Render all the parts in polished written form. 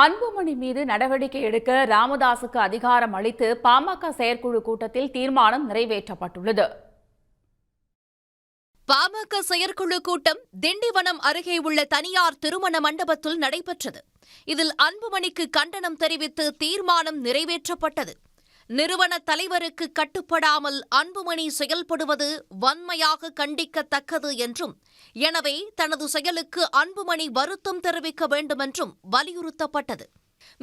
அன்புமணி மீது நடவடிக்கை எடுக்க ராமதாசுக்கு அதிகாரம் அளித்து பாமக செயற்குழு கூட்டத்தில் தீர்மானம் நிறைவேற்றப்பட்டுள்ளது. பாமக செயற்குழு கூட்டம் திண்டிவனம் அருகே உள்ள தனியார் திருமண மண்டபத்தில் நடைபெற்றது. இதில் அன்புமணிக்கு கண்டனம் தெரிவித்து தீர்மானம் நிறைவேற்றப்பட்டது. நிறுவன தலைவருக்கு கட்டுப்படாமல் அன்புமணி செயல்படுவது வன்மையாக கண்டிக்கத்தக்கது என்றும், எனவே தனது செயலுக்கு அன்புமணி வருத்தம் தெரிவிக்க வேண்டுமென்றும் வலியுறுத்தப்பட்டது.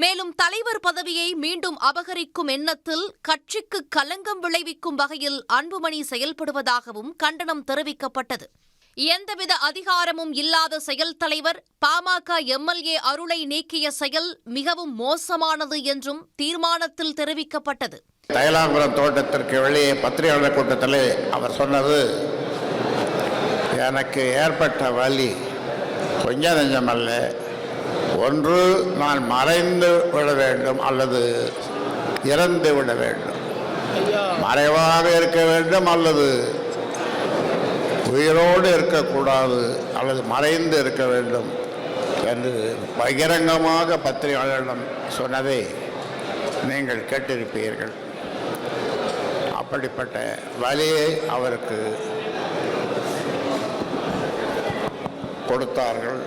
மேலும் தலைவர் பதவியை மீண்டும் அபகரிக்கும் எண்ணத்தில் கட்சிக்கு களங்கம் விளைவிக்கும் வகையில் அன்புமணி செயல்படுவதாகவும் கண்டனம் தெரிவிக்கப்பட்டது. எந்தவித அதிகாரமும் இல்லாத செயல் தலைவர் பாமக எம்எல்ஏ அருளை நீக்கிய செயல் மிகவும் மோசமானது என்றும் தீர்மானத்தில் தெரிவிக்கப்பட்டது. தைலாபுரம் தோட்டத்திற்கு வெளியே பத்திரிகையாளர் கூட்டத்தில் அவர் சொன்னது, எனக்கு ஏற்பட்ட வலி கொஞ்சம் நெஞ்சமல்ல, ஒன்று நான் மறைந்து விட வேண்டும் அல்லது இறந்து விட வேண்டும், மறைவாக இருக்க வேண்டும் அல்லது உயிரோடு இருக்கக்கூடாது அல்லது மறைந்து இருக்க வேண்டும் என்று பகிரங்கமாக பத்திரிகையாளரிடம் சொன்னதை நீங்கள் கேட்டிருப்பீர்கள். அப்படிப்பட்ட வலியை அவருக்கு கொடுத்தார்கள்.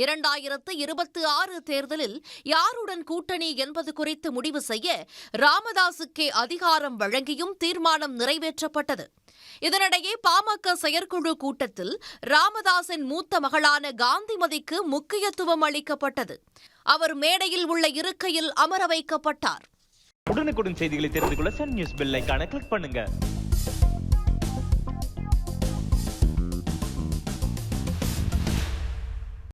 2026 தேர்தலில் யாருடன் கூட்டணி என்பது குறித்து முடிவு செய்ய ராமதாசுக்கே அதிகாரம் வழங்கியும் தீர்மானம் நிறைவேற்றப்பட்டது. இதனிடையே பாமக செயற்குழு கூட்டத்தில் ராமதாசின் மூத்த மகளான காந்திமதிக்கு முக்கியத்துவம் அளிக்கப்பட்டது. அவர் மேடையில் உள்ள இருக்கையில் அமர வைக்கப்பட்டார். உடனுக்குடன் செய்திகளை தெரிந்து கொள்ள சன் நியூஸ் பெல் ஐகானை கிளிக் பண்ணுங்க.